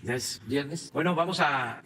Ya es viernes. Bueno, vamos a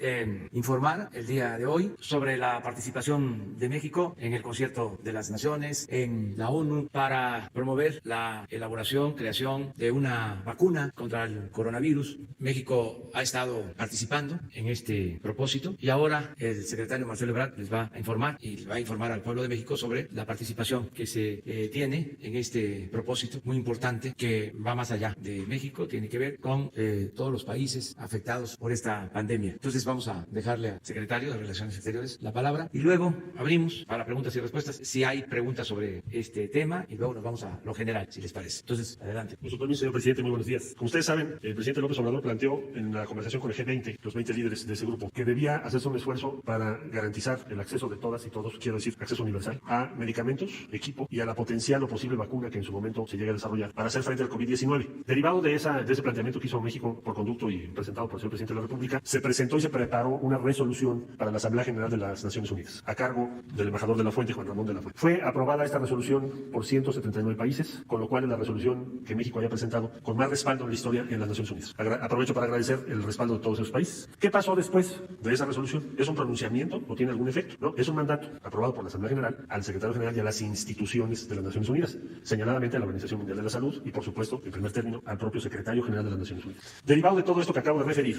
informar el día de hoy sobre la participación de México en el Concierto de las Naciones, en la ONU, para promover la elaboración, creación de una vacuna contra el coronavirus. México ha estado participando en este propósito y ahora el secretario Marcelo Ebrard les va a informar y va a informar al pueblo de México sobre la participación que se tiene en este propósito muy importante que va más allá de México, tiene que ver con todos los países afectados por esta pandemia. Entonces vamos a dejarle al secretario de Relaciones Exteriores la palabra y luego abrimos para preguntas y respuestas si hay preguntas sobre este tema y luego nos vamos a lo general, si les parece. Entonces, adelante. Con su permiso, señor presidente, muy buenos días. Como ustedes saben, el presidente López Obrador planteó en la conversación con el G20, los 20 líderes de ese grupo, que debía hacerse un esfuerzo para garantizar el acceso de todas y todos, quiero decir, acceso universal, a medicamentos, equipo y a la potencial o posible vacuna que en su momento se llegue a desarrollar para hacer frente al COVID-19. Derivado de ese planteamiento que hizo México por conducto y presentado por el señor presidente de la República, se presentó y se preparó una resolución para la Asamblea General de las Naciones Unidas, a cargo del embajador de la Fuente, Juan Ramón de la Fuente. Fue aprobada esta resolución por 179 países, con lo cual es la resolución que México haya presentado con más respaldo en la historia en las Naciones Unidas. Aprovecho para agradecer el respaldo de todos esos países. ¿Qué pasó después de esa resolución? ¿Es un pronunciamiento o tiene algún efecto? No, es un mandato aprobado por la Asamblea General al secretario general y a las instituciones de las Naciones Unidas, señaladamente a la Organización Mundial de la Salud y, por supuesto, en primer término, al propio secretario general de las Naciones Unidas. Derivado de todo esto que acabo de referir,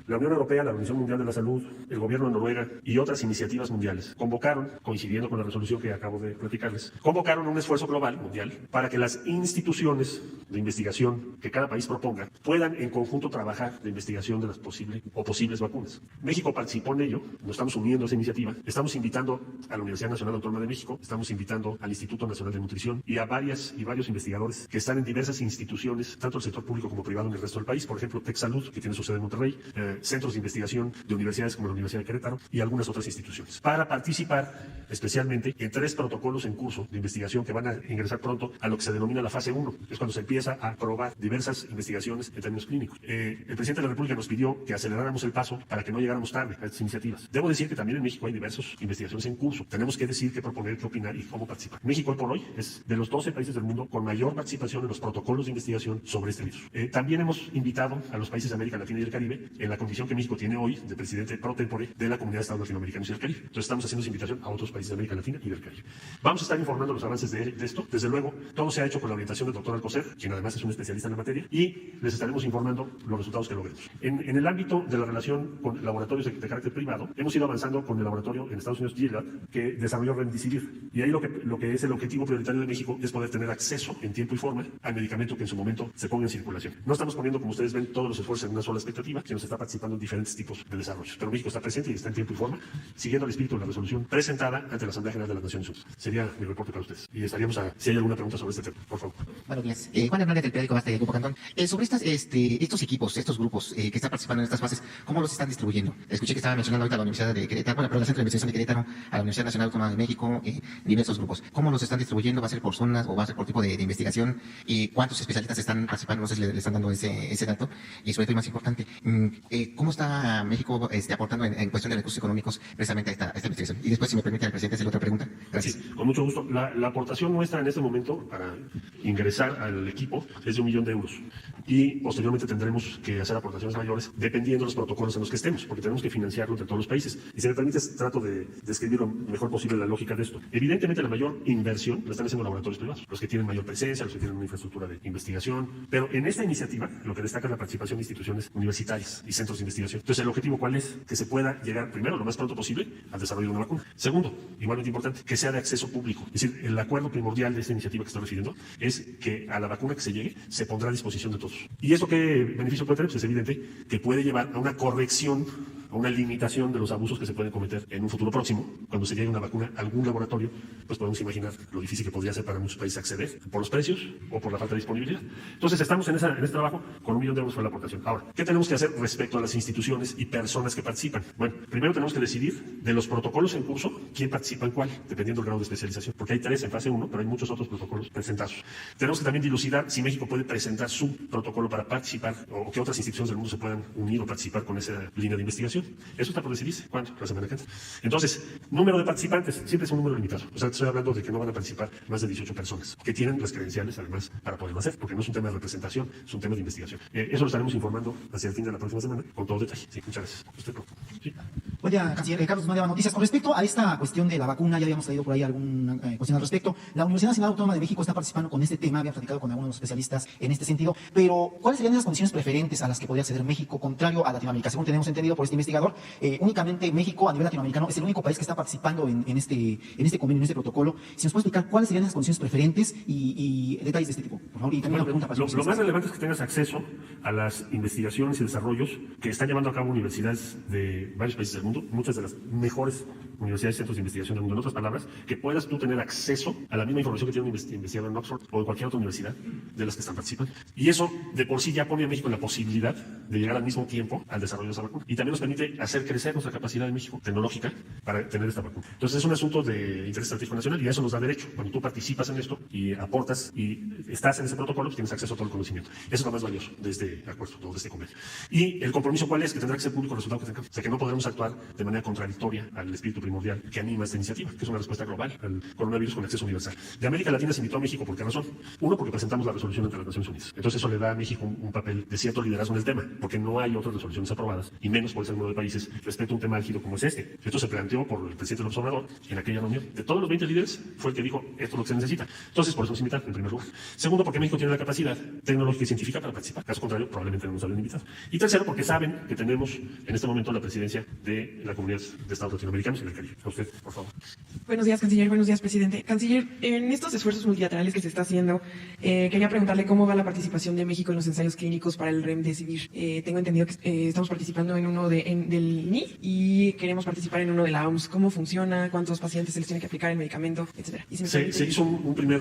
la Unión Europea, la Organización Mundial de la Salud, el gobierno de Noruega y otras iniciativas mundiales convocaron, coincidiendo con la resolución que acabo de platicarles, convocaron un esfuerzo global, mundial, para que las instituciones de investigación que cada país proponga puedan en conjunto trabajar de investigación de las posibles vacunas. México participó en ello, nos estamos uniendo a esa iniciativa, estamos invitando a la Universidad Nacional Autónoma de México, estamos invitando al Instituto Nacional de Nutrición y a varios investigadores que están en diversas instituciones, tanto el sector público como privado en el resto del país, por ejemplo, TechSalud, que tiene su sede en Monterrey, centros de investigación de universidades como la Universidad de Querétaro y algunas otras instituciones, para participar especialmente en 3 protocolos en curso de investigación que van a ingresar pronto a lo que se denomina la fase 1, es cuando se empieza a probar diversas investigaciones en términos clínicos. El presidente de la República nos pidió que aceleráramos el paso para que no llegáramos tarde a estas iniciativas. Debo decir que también en México hay diversas investigaciones en curso. Tenemos que decir qué proponer, qué opinar y cómo participar. México hoy por hoy es de los 12 países del mundo con mayor participación en los protocolos de investigación sobre este virus. También hemos invitado a los países de América Latina y el Caribe en la condición que México tiene hoy de presidente pro tempore de la Comunidad de Estados Latinoamericanos y del Caribe. Entonces estamos haciendo esa invitación a otros países de América Latina y del Caribe. Vamos a estar informando los avances de esto. Desde luego, todo se ha hecho con la orientación del doctor Alcocer, quien además es un especialista en la materia, y les estaremos informando los resultados que logremos. En el ámbito de la relación con laboratorios de carácter privado, hemos ido avanzando con el laboratorio en Estados Unidos, Gilead, que desarrolló Remdesivir. Y ahí lo que es el objetivo prioritario de México es poder tener acceso en tiempo y forma al medicamento que en su momento se ponga en circulación. No estamos poniendo, como ustedes ven, todos los esfuerzos en una sola expectativa, sino se está participando en diferentes tipos de desarrollos. Pero México está presente y está en tiempo y forma, siguiendo el espíritu de la resolución presentada ante la Asamblea General de las Naciones Unidas. Sería mi reporte para ustedes. Y estaríamos si hay alguna pregunta sobre este tema, por favor. Buenos días. Juan Hernández del periódico Basta de Grupo Cantón. Sobre estos equipos, estos grupos que están participando en estas fases, ¿cómo los están distribuyendo? Escuché que estaba mencionando ahorita a la Universidad de Querétaro, bueno, perdón, el Centro de Investigación de Querétaro, a la Universidad Nacional Autónoma de México, diversos grupos. ¿Cómo los están distribuyendo? ¿Va a ser por zonas o va a ser por tipo de investigación? ¿Cuántos especialistas están participando? No sé si le están dando ese dato. Y sobre todo, y más importante, ¿cómo está México aportando en cuestión de recursos económicos precisamente a esta investigación? Y después, si me permite al presidente, hacerle otra pregunta. Gracias. Sí, con mucho gusto. La aportación nuestra en este momento para ingresar al equipo es de €1 millón. Y posteriormente tendremos que hacer aportaciones mayores dependiendo de los protocolos en los que estemos, porque tenemos que financiarlo entre todos los países. Y si me permites, trato de describir lo mejor posible la lógica de esto. Evidentemente, la mayor inversión la están haciendo laboratorios privados, los que tienen mayor presencia, los que tienen una infraestructura de investigación. Pero en esta iniciativa, lo que destaca es la participación de instituciones universitarias y centros de investigación. Entonces, el objetivo, ¿cuál es? Que se pueda llegar, primero, lo más pronto posible, al desarrollo de una vacuna. Segundo, igualmente importante, que sea de acceso público. Es decir, el acuerdo primordial de esta iniciativa que estoy refiriendo es que a la vacuna que se llegue se pondrá a disposición de todos. ¿Y eso qué beneficio puede tener? Pues es evidente que puede llevar a una corrección, a una limitación de los abusos que se pueden cometer en un futuro próximo. Cuando se llegue una vacuna a algún laboratorio, pues podemos imaginar lo difícil que podría ser para muchos países acceder por los precios o por la falta de disponibilidad. Entonces estamos en este trabajo con €1 millón fue la aportación. Ahora, ¿qué tenemos que hacer respecto a las instituciones y personas que participan? Bueno, primero tenemos que decidir de los protocolos en curso, quién participa en cuál, dependiendo del grado de especialización, porque hay 3 en fase 1, pero hay muchos otros protocolos presentados. Tenemos que también dilucidar si México puede presentar su protocolo para participar o que otras instituciones del mundo se puedan unir o participar con esa línea de investigación. investigación. Eso está por decidirse. ¿Cuándo? La semana que entra. Entonces, número de participantes, siempre es un número limitado. O sea, estoy hablando de que no van a participar más de 18 personas, que tienen las credenciales, además, para poderlo hacer, porque no es un tema de representación, es un tema de investigación. Eso lo estaremos informando hacia el fin de la próxima semana, con todo detalle. Sí, muchas gracias. Usted, sí. Buen día, canciller. Carlos Guzmán de Aba Noticias. Con respecto a esta cuestión de la vacuna, ya habíamos traído por ahí alguna cuestión al respecto. La Universidad Nacional Autónoma de México está participando con este tema, había platicado con algunos especialistas en este sentido, pero ¿cuáles serían esas condiciones preferentes a las que podría acceder México, contrario a Latinoamérica? Según tenemos entendido por este investigador, únicamente México a nivel latinoamericano es el único país que está participando en este convenio, en este protocolo. Si nos puede explicar cuáles serían esas condiciones preferentes y detalles de este tipo, por favor. Y también una pregunta para lo más relevante es que tengas acceso a las investigaciones y desarrollos que están llevando a cabo universidades de varios países del mundo, muchas de las mejores universidades y centros de investigación del mundo. En otras palabras, que puedas tú tener acceso a la misma información que tiene un investigador en Oxford o en cualquier otra universidad de las que están participando. Y eso de por sí ya pone a México en la posibilidad de llegar al mismo tiempo al desarrollo de esa vacuna. Y también nos permite hacer crecer nuestra capacidad de México tecnológica para tener esta vacuna. Entonces es un asunto de interés estratégico nacional y eso nos da derecho. Cuando tú participas en esto y aportas y estás en ese protocolo, pues tienes acceso a todo el conocimiento. Eso es lo más valioso de este acuerdo, de este convenio. Y el compromiso, ¿cuál es? Que tendrá que ser público el resultado que tengamos. O sea, que no podremos actuar de manera contradictoria al espíritu primordial que anima esta iniciativa, que es una respuesta global al coronavirus con acceso universal. De América Latina se invitó a México, ¿por qué razón? Uno, porque presentamos la resolución ante las Naciones Unidas. Entonces eso le da a México un papel de cierto liderazgo en el tema, porque no hay otras resoluciones aprobadas, y menos por ese número de países, respecto a un tema álgido como es este. Esto se planteó por el presidente López Obrador en aquella reunión. De todos los 20 líderes, fue el que dijo, esto es lo que se necesita. Entonces, por eso nos invitan, en primer lugar. Segundo, porque México tiene la capacidad tecnológica y científica para participar. Caso contrario, probablemente no nos habrían invitado. Y tercero, porque saben que tenemos en este momento la presidencia de la Comunidad de Estados Latinoamericanos y del Caribe. A usted, por favor. Buenos días, canciller. Buenos días, presidente. Canciller, en estos esfuerzos multilaterales que se está haciendo, quería preguntarle cómo va la participación de México en los ensayos clínicos para el Remdesivir. Tengo entendido que estamos participando en uno del NI y queremos participar en uno de la OMS. ¿Cómo funciona? ¿Cuántos pacientes se les tiene que aplicar el medicamento? Etcétera. Y se hizo un primer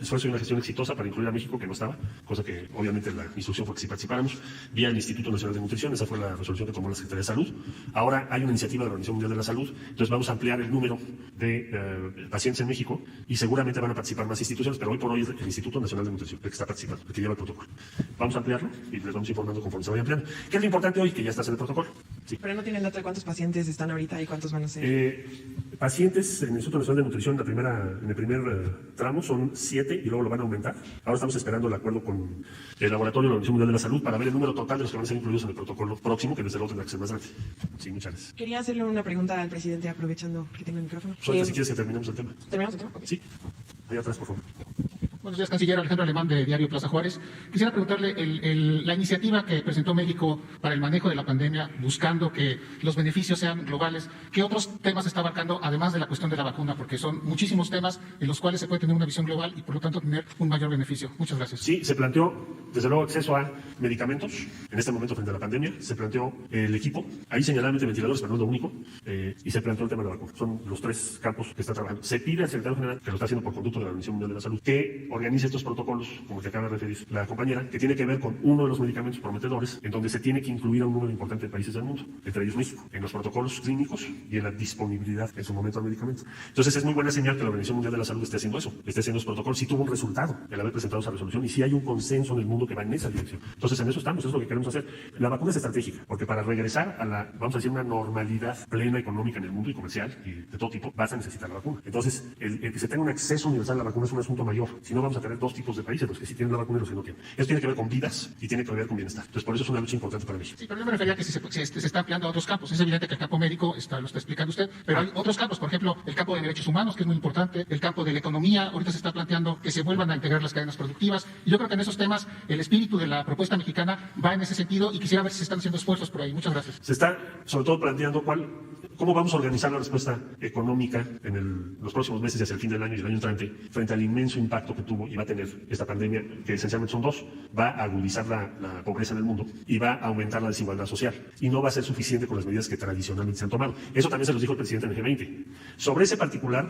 esfuerzo y una gestión exitosa para incluir a México, que no estaba, cosa que obviamente la instrucción fue que si participáramos, vía el Instituto Nacional de Nutrición. Esa fue la resolución que tomó la Secretaría de Salud. Ahora hay una iniciativa de la Organización Mundial de la Salud, entonces vamos a ampliar el número de pacientes en México y seguramente van a participar más instituciones, pero hoy por hoy es el Instituto Nacional de Nutrición el que está participando, el que lleva el protocolo. Vamos a ampliarlo y les vamos informando conforme se vaya ampliando. ¿Qué es lo importante hoy? Que ya estás en el protocolo. Sí. Pero no tiene el dato de cuántos pacientes están ahorita y cuántos van a ser. Pacientes en el Instituto Nacional de Nutrición en el primer tramo son 7 y luego lo van a aumentar. Ahora estamos esperando el acuerdo con el laboratorio de la Organización Mundial de la Salud para ver el número total de los que van a ser incluidos en el protocolo próximo, que desde luego tendrá que ser más grande. Sí, muchas gracias. Quería hacerle una pregunta al presidente, aprovechando que tengo el micrófono. Suelta si quieres que terminemos el tema. ¿Terminamos el tema? Okay. Sí. Allá atrás, por favor. Buenos días, canciller. Alejandro Alemán, de Diario Plaza Juárez. Quisiera preguntarle, la iniciativa que presentó México para el manejo de la pandemia, buscando que los beneficios sean globales, ¿qué otros temas está abarcando, además de la cuestión de la vacuna? Porque son muchísimos temas en los cuales se puede tener una visión global y, por lo tanto, tener un mayor beneficio. Muchas gracias. Sí, se planteó, desde luego, acceso a medicamentos, en este momento frente a la pandemia. Se planteó el equipo, ahí señaladamente ventiladores, pero no es lo único, y se planteó el tema de la vacuna. Son los tres campos que está trabajando. Se pide al secretario general, que lo está haciendo por conducto de la Organización Mundial de la Salud, que organice estos protocolos, como el que acaba de referir la compañera, que tiene que ver con uno de los medicamentos prometedores, en donde se tiene que incluir a un número importante de países del mundo, entre ellos México, en los protocolos clínicos y en la disponibilidad en su momento del medicamento. Entonces es muy buena señal que la Organización Mundial de la Salud esté haciendo eso, esté haciendo los protocolos. Sí tuvo un resultado el haber presentado esa resolución y sí hay un consenso en el mundo que va en esa dirección. Entonces en eso estamos, eso es lo que queremos hacer. La vacuna es estratégica, porque para regresar a la, vamos a decir, una normalidad plena económica en el mundo y comercial y de todo tipo, vas a necesitar la vacuna. Entonces el que se tenga un acceso universal a la vacuna es un asunto mayor. Si no, vamos a tener dos tipos de países, los que sí tienen la vacuna y los que no tienen. Esto tiene que ver con vidas y tiene que ver con bienestar. Entonces por eso es una lucha importante para México. Sí, pero yo me refería a que se está ampliando a otros campos. Es evidente que el campo médico lo está explicando usted, pero hay otros campos, por ejemplo, el campo de derechos humanos, que es muy importante, el campo de la economía. Ahorita se está planteando que se vuelvan a integrar las cadenas productivas. Y yo creo que en esos temas el espíritu de la propuesta mexicana va en ese sentido y quisiera ver si se están haciendo esfuerzos por ahí. Muchas gracias. Se está sobre todo planteando cómo vamos a organizar la respuesta económica en los próximos meses y hacia el fin del año y el año entrante frente al inmenso impacto que tuvo y va a tener esta pandemia, que esencialmente son dos. Va a agudizar la pobreza en el mundo y va a aumentar la desigualdad social. Y no va a ser suficiente con las medidas que tradicionalmente se han tomado. Eso también se los dijo el presidente en el G20. Sobre ese particular,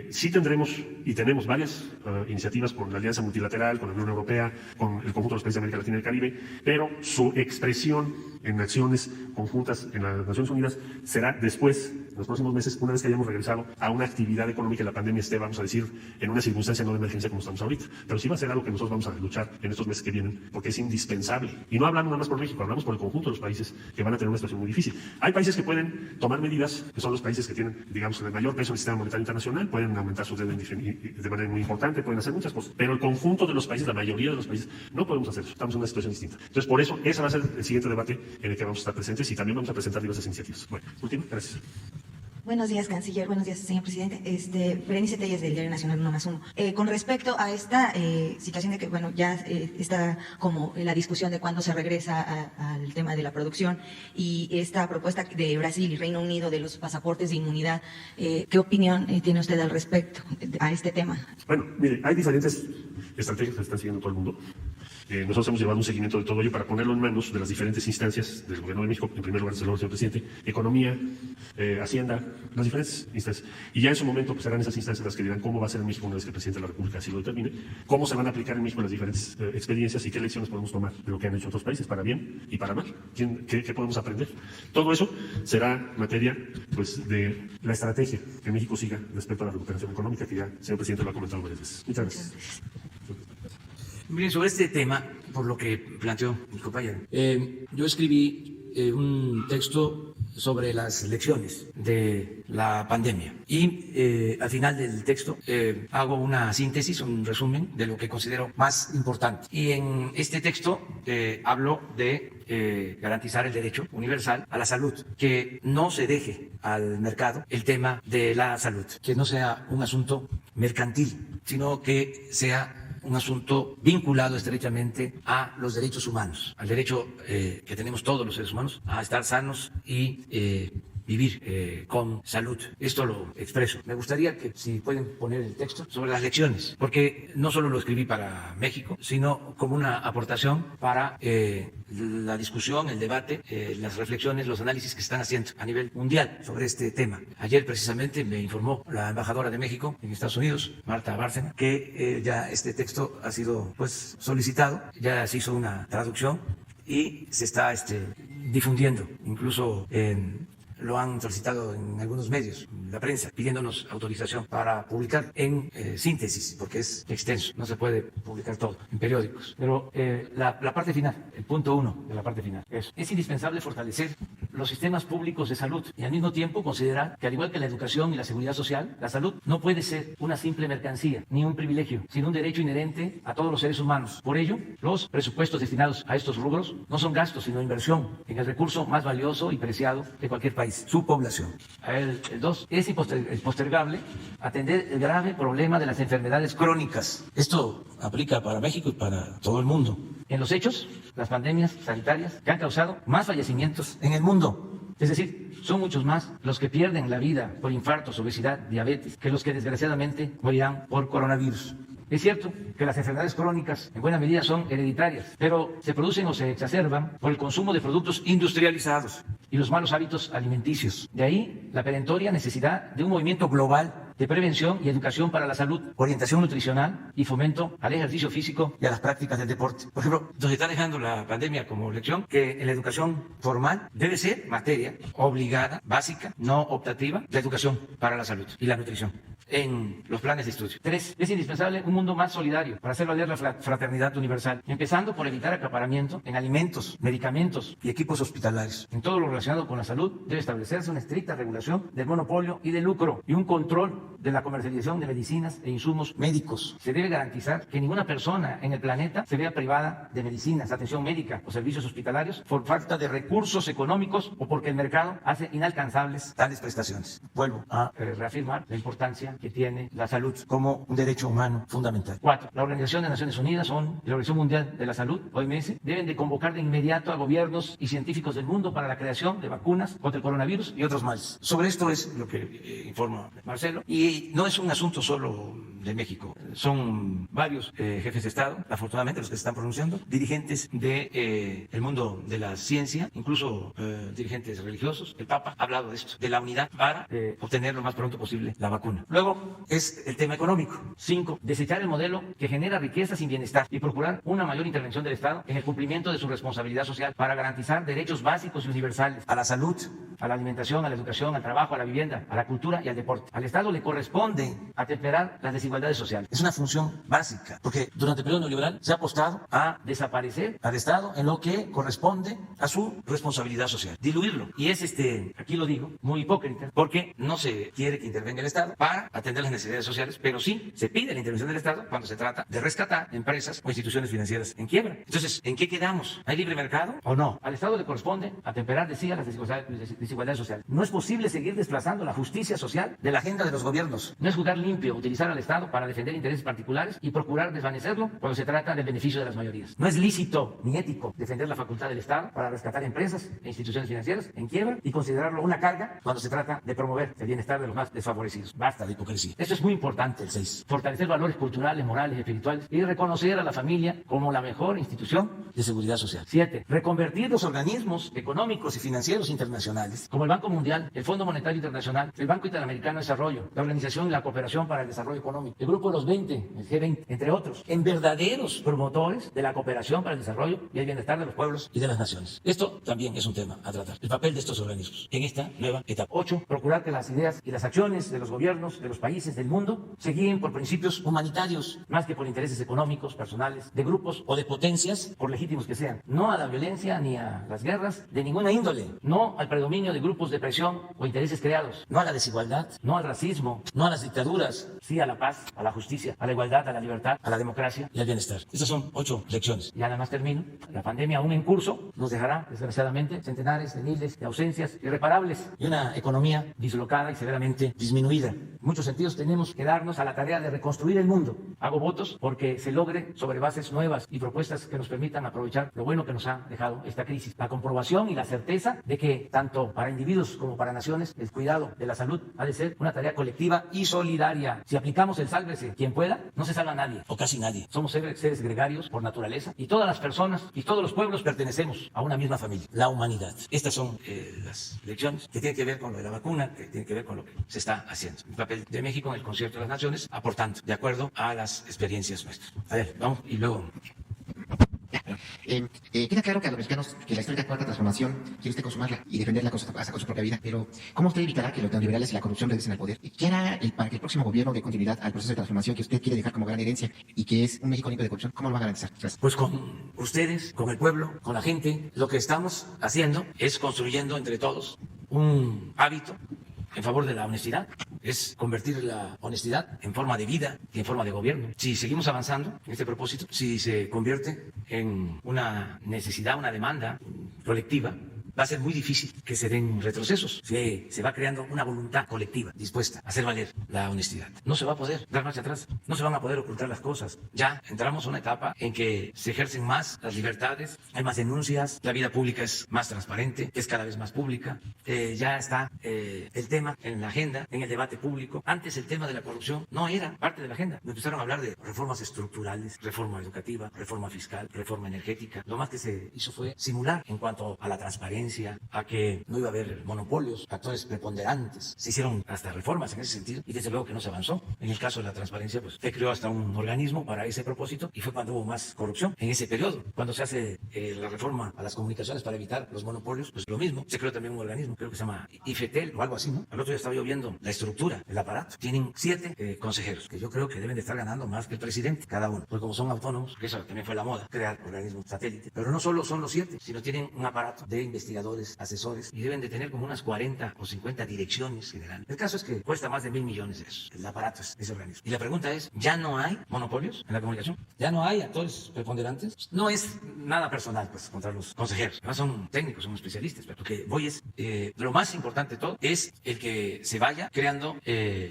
Sí tendremos y tenemos varias iniciativas con la Alianza Multilateral, con la Unión Europea, con el conjunto de los países de América Latina y el Caribe, pero su expresión en acciones conjuntas en las Naciones Unidas será después, en los próximos meses, una vez que hayamos regresado a una actividad económica y la pandemia esté, vamos a decir, en una circunstancia no de emergencia como estamos ahorita. Pero sí va a ser algo que nosotros vamos a luchar en estos meses que vienen, porque es indispensable. Y no hablamos nada más por México, hablamos por el conjunto de los países que van a tener una situación muy difícil. Hay países que pueden tomar medidas, que son los países que tienen, digamos, el mayor peso en el sistema monetario internacional, pueden aumentar su deuda de manera muy importante, pueden hacer muchas cosas. Pero el conjunto de los países, la mayoría de los países, no podemos hacer eso. Estamos en una situación distinta. Entonces, por eso, ese va a ser el siguiente debate en el que vamos a estar presentes y también vamos a presentar diversas iniciativas. Bueno, último, gracias. Buenos días, canciller. Buenos días, señor presidente. Berenice Telles, del Diario Nacional 1+1. Con respecto a esta situación de que, bueno, ya está como la discusión de cuándo se regresa al tema de la producción y esta propuesta de Brasil y Reino Unido de los pasaportes de inmunidad, ¿qué opinión tiene usted al respecto a este tema? Bueno, mire, hay diferentes estrategias que se están siguiendo todo el mundo. Nosotros hemos llevado un seguimiento de todo ello para ponerlo en manos de las diferentes instancias del Gobierno de México, en primer lugar, señor presidente, Economía, Hacienda, las diferentes instancias. Y ya en su momento pues, serán esas instancias las que dirán cómo va a ser en México una vez que el presidente de la República así lo determine, cómo se van a aplicar en México las diferentes experiencias y qué lecciones podemos tomar de lo que han hecho otros países, para bien y para mal. ¿Qué podemos aprender? Todo eso será materia pues, de la estrategia que México siga respecto a la recuperación económica, que ya el señor presidente lo ha comentado varias veces. Muchas gracias. Miren, sobre este tema, por lo que planteó mi compañero, yo escribí un texto sobre las lecciones de la pandemia y al final del texto hago una síntesis, un resumen de lo que considero más importante. Y en este texto hablo de garantizar el derecho universal a la salud, que no se deje al mercado el tema de la salud, que no sea un asunto mercantil, sino que sea un asunto vinculado estrechamente a los derechos humanos, al derecho que tenemos todos los seres humanos a estar sanos y vivir con salud. Esto lo expreso. Me gustaría que si pueden poner el texto sobre las lecciones, porque no solo lo escribí para México, sino como una aportación para la discusión, el debate, las reflexiones, los análisis que se están haciendo a nivel mundial sobre este tema. Ayer precisamente me informó la embajadora de México en Estados Unidos, Marta Bárcena, que ya este texto ha sido pues solicitado, ya se hizo una traducción y se está difundiendo, incluso lo han solicitado en algunos medios, la prensa, pidiéndonos autorización para publicar en síntesis, porque es extenso, no se puede publicar todo en periódicos. Pero la parte final, el punto 1 de la parte final, es indispensable fortalecer los sistemas públicos de salud y al mismo tiempo considerar que al igual que la educación y la seguridad social, la salud no puede ser una simple mercancía ni un privilegio, sino un derecho inherente a todos los seres humanos. Por ello, los presupuestos destinados a estos rubros no son gastos, sino inversión en el recurso más valioso y preciado de cualquier país, su población. El 2, es impostergable atender el grave problema de las enfermedades crónicas. Esto aplica para México y para todo el mundo. En los hechos, las pandemias sanitarias que han causado más fallecimientos en el mundo. Es decir, son muchos más los que pierden la vida por infartos, obesidad, diabetes, que los que desgraciadamente morirán por coronavirus. Es cierto que las enfermedades crónicas en buena medida son hereditarias, pero se producen o se exacerban por el consumo de productos industrializados y los malos hábitos alimenticios. De ahí la perentoria necesidad de un movimiento global de prevención y educación para la salud, orientación nutricional y fomento al ejercicio físico y a las prácticas del deporte. Por ejemplo, nos está dejando la pandemia como lección que en la educación formal debe ser materia obligada, básica, no optativa, la educación para la salud y la nutrición en los planes de estudio. 3, es indispensable un mundo más solidario para hacer valer la fraternidad universal, empezando por evitar acaparamiento en alimentos, medicamentos y equipos hospitalarios. En todo lo relacionado con la salud debe establecerse una estricta regulación del monopolio y del lucro y un control de la comercialización de medicinas e insumos médicos. Se debe garantizar que ninguna persona en el planeta se vea privada de medicinas, atención médica o servicios hospitalarios por falta de recursos económicos o porque el mercado hace inalcanzables tales prestaciones. Vuelvo a reafirmar la importancia que tiene la salud como un derecho humano fundamental. 4. La Organización de Naciones Unidas y la Organización Mundial de la Salud, OMS, deben de convocar de inmediato a gobiernos y científicos del mundo para la creación de vacunas contra el coronavirus y otros males. Sobre esto es lo que informa Marcelo, y no es un asunto solo de México. Son varios jefes de Estado, afortunadamente los que se están pronunciando, dirigentes de el mundo de la ciencia, incluso dirigentes religiosos. El Papa ha hablado de esto, de la unidad para obtener lo más pronto posible la vacuna. Luego es el tema económico. 5, desechar el modelo que genera riqueza sin bienestar y procurar una mayor intervención del Estado en el cumplimiento de su responsabilidad social para garantizar derechos básicos y universales a la salud, a la alimentación, a la educación, al trabajo, a la vivienda, a la cultura y al deporte. Al Estado le corresponde atemperar las desigualdades sociales. Es una función básica, porque durante el periodo neoliberal se ha apostado a desaparecer al Estado en lo que corresponde a su responsabilidad social, diluirlo. Y es, aquí lo digo, muy hipócrita, porque no se quiere que intervenga el Estado para atender las necesidades sociales, pero sí se pide la intervención del Estado cuando se trata de rescatar empresas o instituciones financieras en quiebra. Entonces, ¿en qué quedamos? ¿Hay libre mercado o no? Al Estado le corresponde atemperar, decía, las desigualdades sociales. No es posible seguir desplazando la justicia social de la agenda de los gobiernos. No es jugar limpio utilizar al Estado para defender intereses particulares y procurar desvanecerlo cuando se trata del beneficio de las mayorías. No es lícito ni ético defender la facultad del Estado para rescatar empresas e instituciones financieras en quiebra y considerarlo una carga cuando se trata de promover el bienestar de los más desfavorecidos. Basta de hipocresía. Esto es muy importante, el 6. Fortalecer valores culturales, morales, espirituales y reconocer a la familia como la mejor institución de seguridad social. 7. Reconvertir los organismos económicos y financieros internacionales, como el Banco Mundial, el Fondo Monetario Internacional, el Banco Interamericano de Desarrollo, la Organización y la Cooperación para el Desarrollo Económico, el Grupo de los 20, el G20, entre otros, en verdaderos promotores de la cooperación para el desarrollo y el bienestar de los pueblos y de las naciones. Esto también es un tema a tratar, el papel de estos organismos en esta nueva etapa. 8. Procurar que las ideas y las acciones de los gobiernos de los países del mundo se guíen por principios humanitarios, más que por intereses económicos, personales, de grupos o de potencias, por legítimos que sean. No a la violencia ni a las guerras de ninguna índole. No al predominio de grupos de presión o intereses creados. No a la desigualdad, no al racismo, no a las dictaduras. Sí a la paz, a la justicia, a la igualdad, a la libertad, a la democracia y al bienestar. Estas son 8 lecciones. Y además termino. La pandemia aún en curso nos dejará, desgraciadamente, centenares de miles de ausencias irreparables y una economía dislocada y severamente disminuida. En muchos sentidos tenemos que darnos a la tarea de reconstruir el mundo. Hago votos porque se logre sobre bases nuevas y propuestas que nos permitan aprovechar lo bueno que nos ha dejado esta crisis. La comprobación y la certeza de que tanto para individuos como para naciones el cuidado de la salud ha de ser una tarea colectiva y solidaria. Si aplicamos el sálvese quien pueda, no se salva nadie o casi nadie. Somos seres gregarios por naturaleza y todas las personas y todos los pueblos pertenecemos a una misma familia, la humanidad. Estas son las lecciones que tienen que ver con lo de la vacuna, que tienen que ver con lo que se está haciendo. El papel de México en el concierto de las naciones, aportando de acuerdo a las experiencias nuestras. A ver, vamos y luego... Queda claro que a los mexicanos que la histórica cuarta transformación quiere usted consumarla y defenderla hasta con su propia vida, pero ¿cómo usted evitará que los neoliberales y la corrupción regresen al poder? ¿Qué hará para que el próximo gobierno dé continuidad al proceso de transformación que usted quiere dejar como gran herencia y que es un México limpio de corrupción? ¿Cómo lo va a garantizar? Gracias. Pues con ustedes, con el pueblo, con la gente, lo que estamos haciendo es construyendo entre todos un hábito en favor de la honestidad, es convertir la honestidad en forma de vida y en forma de gobierno. Si seguimos avanzando en este propósito, si se convierte en una necesidad, una demanda colectiva, va a ser muy difícil que se den retrocesos. Se va creando una voluntad colectiva dispuesta a hacer valer la honestidad. No se va a poder dar marcha atrás, no se van a poder ocultar las cosas. Ya entramos a una etapa en que se ejercen más las libertades, hay más denuncias, la vida pública es más transparente, es cada vez más pública. Ya está el tema en la agenda, en el debate público. Antes el tema de la corrupción no era parte de la agenda. Me empezaron a hablar de reformas estructurales, reforma educativa, reforma fiscal, reforma energética. Lo más que se hizo fue simular en cuanto a la transparencia, a que no iba a haber monopolios, actores preponderantes. Se hicieron hasta reformas en ese sentido y desde luego que no se avanzó. En el caso de la transparencia, pues se creó hasta un organismo para ese propósito y fue cuando hubo más corrupción en ese periodo. Cuando se hace la reforma a las comunicaciones para evitar los monopolios, pues lo mismo. Se creó también un organismo, creo que se llama IFETEL o algo así, ¿no? Al otro día estaba yo viendo la estructura, el aparato. Tienen 7 consejeros, que yo creo que deben de estar ganando más que el presidente, cada uno. Porque como son autónomos, que eso también fue la moda, crear organismos satélites. Pero no solo son los 7, sino tienen un aparato de investigadores, asesores, y deben de tener como unas 40 o 50 direcciones generales. El caso es que cuesta más de 1.000 millones de pesos. El aparato es ese organismo. Y la pregunta es, ¿ya no hay monopolios en la comunicación? ¿Ya no hay actores preponderantes? No es nada personal, pues, contra los consejeros. Además son técnicos, son especialistas. Pero lo que voy es, lo más importante de todo es el que se vaya creando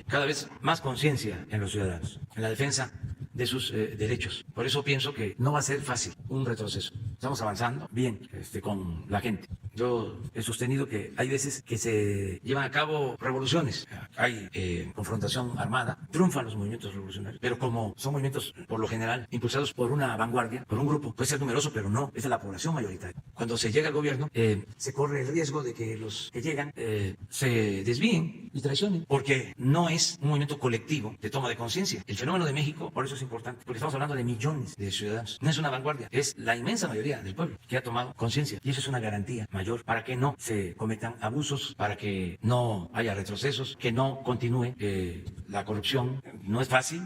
cada vez más conciencia en los ciudadanos, en la defensa de sus derechos. Por eso pienso que no va a ser fácil un retroceso. estamos avanzando bien con la gente. Yo he sostenido que hay veces que se llevan a cabo revoluciones, hay confrontación armada, triunfan los movimientos revolucionarios, pero como son movimientos por lo general impulsados por una vanguardia, por un grupo, puede ser numeroso, pero no, es de la población mayoritaria. Cuando se llega al gobierno, se corre el riesgo de que los que llegan se desvíen y traicionen, porque no es un movimiento colectivo de toma de conciencia. El fenómeno de México, por eso es importante, porque estamos hablando de millones de ciudadanos. No es una vanguardia, es la inmensa mayoría del pueblo que ha tomado conciencia, y eso es una garantía mayor para que no se cometan abusos, para que no haya retrocesos, que no continúe la corrupción. No es fácil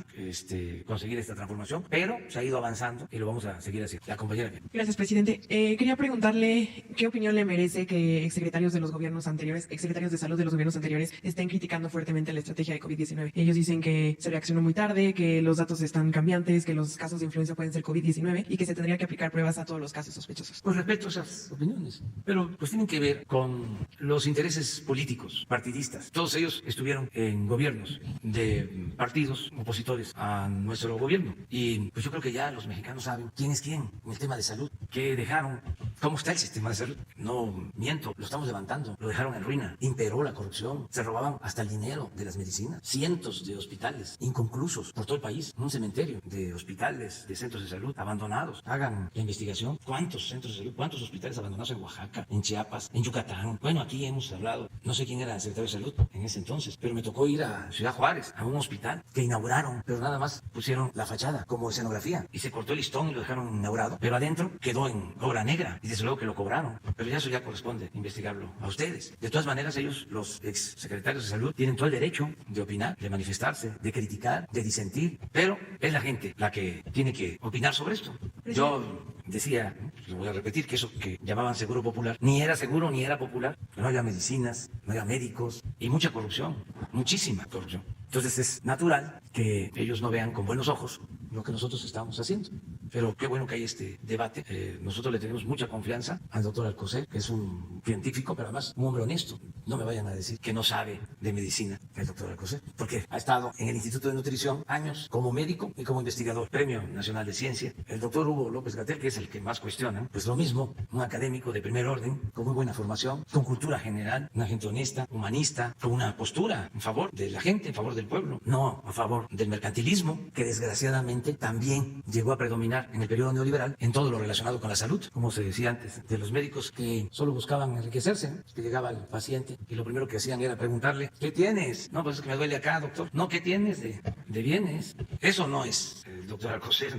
conseguir esta transformación, pero se ha ido avanzando y lo vamos a seguir haciendo. La compañera. Gracias, presidente. Quería preguntarle qué opinión le merece que exsecretarios de los gobiernos anteriores, exsecretarios de salud de los gobiernos anteriores, estén criticando fuertemente la estrategia de COVID-19. Ellos dicen que se reaccionó muy tarde, que los datos están cambiantes, que los casos de influenza pueden ser COVID-19 y que se tendría que aplicar pruebas a todos los casos sospechosos. Pues respeto esas opiniones, pero pues tienen que ver con los intereses políticos, partidistas. Todos ellos estuvieron en gobiernos de partidos opositores a nuestro gobierno, y pues yo creo que ya los mexicanos saben quién es quién en el tema de salud, qué dejaron, cómo está el sistema de salud. No miento, lo estamos levantando, lo dejaron en ruina, imperó la corrupción, se robaban hasta el dinero de las medicinas, cientos de hospitales inconclusos por todo el país, un cementerio de hospitales, de centros de salud abandonados. Hagan la investigación, cuántos centros de salud, cuántos hospitales abandonados en Oaxaca, en Chiapas, en Yucatán. Bueno, aquí hemos hablado, no sé quién era el secretario de salud en ese entonces, pero me tocó ir a Ciudad Juárez, a un hospital que inauguraron, pero nada más pusieron la fachada como escenografía y se cortó el listón y lo dejaron inaugurado, pero adentro quedó en obra negra y desde luego que lo cobraron, pero ya eso ya corresponde investigarlo a ustedes. De todas maneras, ellos, los ex secretarios de salud, tienen todo el derecho de opinar, de manifestarse, de criticar, de disentir, pero es la gente la que tiene que opinar sobre esto. Yo decía, lo voy a repetir, que eso que llamaban seguro popular ni era seguro ni era popular. No había medicinas, no había médicos y mucha corrupción, muchísima corrupción. Entonces es natural que ellos no vean con buenos ojos lo que nosotros estamos haciendo. Pero qué bueno que hay este debate. Nosotros le tenemos mucha confianza al doctor Alcocer, que es un científico, pero además un hombre honesto. No me vayan a decir que no sabe de medicina el doctor Alcocer, porque ha estado en el Instituto de Nutrición años como médico y como investigador, Premio Nacional de Ciencia. El doctor Hugo López-Gatell, que es el que más cuestiona, pues lo mismo, un académico de primer orden, con muy buena formación, con cultura general, una gente honesta, humanista, con una postura en favor de la gente, en favor del pueblo, no a favor del mercantilismo, que desgraciadamente también llegó a predominar en el periodo neoliberal en todo lo relacionado con la salud, como se decía antes, de los médicos que solo buscaban enriquecerse, que llegaba el paciente y lo primero que hacían era preguntarle, ¿qué tienes? No, pues es que me duele acá, doctor. No, ¿qué tienes de bienes? Eso no es el doctor Alcocer,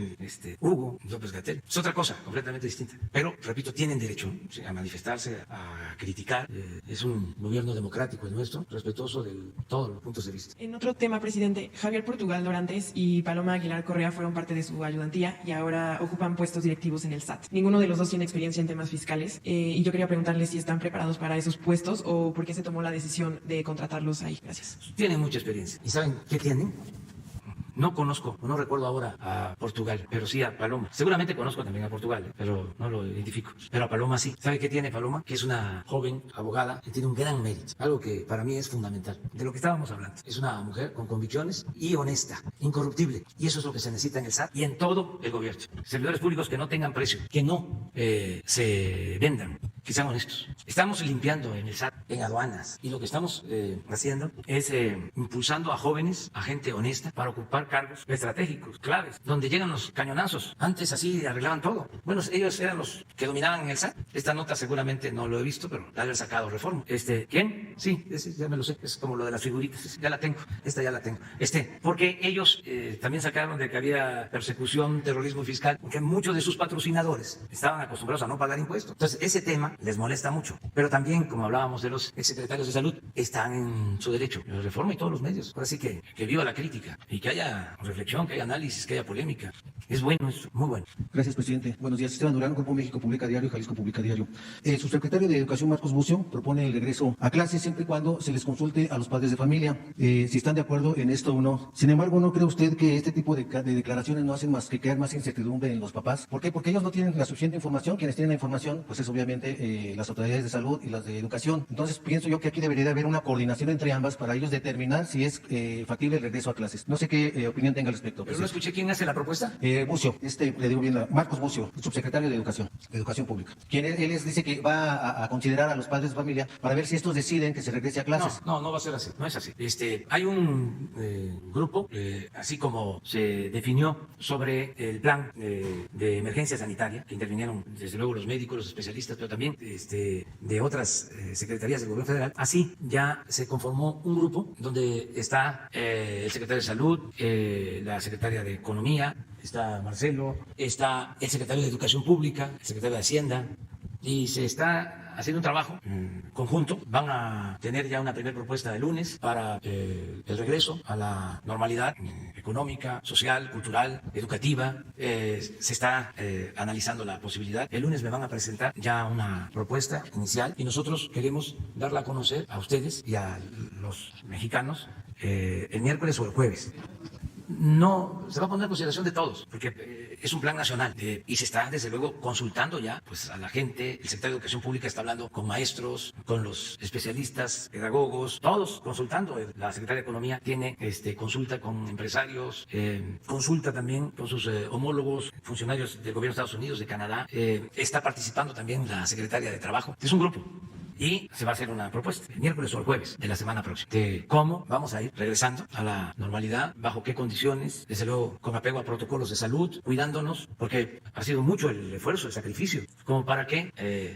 Hugo López-Gatell. Es otra cosa completamente distinta. Pero, repito, tienen derecho a manifestarse, a criticar. Es un gobierno democrático el nuestro, respetuoso de todos los puntos de vista. En otro tema, presidente, Javier Portugal Dorantes y Paloma Aguilar Correa fueron parte de su ayudantía y ahora ocupan puestos directivos en el SAT. Ninguno de los dos tiene experiencia en temas fiscales y yo quería preguntarles si están preparados para esos puestos o por qué se tomó la decisión de contratarlos ahí. Gracias. Tienen mucha experiencia. ¿Y saben qué tienen? No conozco, no recuerdo ahora a Portugal, pero sí a Paloma. Seguramente conozco también a Portugal, pero no lo identifico. Pero a Paloma sí. ¿Sabe qué tiene Paloma? Que es una joven abogada que tiene un gran mérito, algo que para mí es fundamental. De lo que estábamos hablando. Es una mujer con convicciones y honesta, incorruptible. Y eso es lo que se necesita en el SAT y en todo el gobierno. Servidores públicos que no tengan precio, que no se vendan, que sean honestos. Estamos limpiando en el SAT, en aduanas, y lo que estamos haciendo es impulsando a jóvenes, a gente honesta, para ocupar cargos estratégicos, claves, donde llegan los cañonazos. Antes así arreglaban todo. Bueno, ellos eran los que dominaban en el SAT. Esta nota seguramente no lo he visto, pero la haber sacado Reforma. ¿Quién? Sí, ese ya me lo sé. Es como lo de las figuritas. Ya la tengo. Esta ya la tengo. Porque ellos también sacaron de que había persecución, terrorismo fiscal, porque muchos de sus patrocinadores estaban acostumbrados a no pagar impuestos. Entonces, ese tema les molesta mucho. Pero también, como hablábamos de los exsecretarios de salud, están en su derecho. La Reforma y todos los medios. Ahora sí que viva la crítica y que haya reflexión, que haya análisis, que haya polémica. Es bueno esto, muy bueno. Gracias, presidente. Buenos días. Esteban Durán, Grupo México Publica Diario, Jalisco Publica Diario. El subsecretario de Educación, Marcos Bucio, propone el regreso a clases siempre y cuando se les consulte a los padres de familia si están de acuerdo en esto o no. Sin embargo, ¿no cree usted que este tipo de declaraciones no hacen más que crear más incertidumbre en los papás? ¿Por qué? Porque ellos no tienen la suficiente información. Quienes tienen la información, pues es obviamente las autoridades de salud y las de educación. Entonces, Entonces pienso yo que aquí debería de haber una coordinación entre ambas para ellos determinar si es factible el regreso a clases. No sé qué opinión tenga al respecto. Pero no escuché quién hace la propuesta. Bucio, le digo bien, Marcos Bucio, subsecretario de Educación Pública. Quien dice que va a considerar a los padres de familia para ver si estos deciden que se regrese a clases. No va a ser así, no es así. Hay un grupo, así como se definió sobre el plan de emergencia sanitaria, que intervinieron desde luego los médicos, los especialistas, pero también de otras secretarías del gobierno federal. Así ya se conformó un grupo donde está el secretario de Salud, la secretaria de Economía, está Marcelo, está el secretario de Educación Pública, el secretario de Hacienda, y se está haciendo un trabajo conjunto. Van a tener ya una primera propuesta el lunes para el regreso a la normalidad económica, social, cultural, educativa. Se está analizando la posibilidad. El lunes me van a presentar ya una propuesta inicial y nosotros queremos darla a conocer a ustedes y a los mexicanos el miércoles o el jueves. No, se va a poner en consideración de todos, porque es un plan nacional y se está desde luego consultando ya pues a la gente. El secretario de Educación Pública está hablando con maestros, con los especialistas, pedagogos, todos consultando. La secretaria de Economía tiene consulta con empresarios, consulta también con sus homólogos, funcionarios del gobierno de Estados Unidos, de Canadá. Está participando también la secretaria de Trabajo. Es un grupo. Y se va a hacer una propuesta el miércoles o el jueves de la semana próxima de cómo vamos a ir regresando a la normalidad, bajo qué condiciones, desde luego con apego a protocolos de salud, cuidándonos, porque ha sido mucho el esfuerzo, el sacrificio, como para que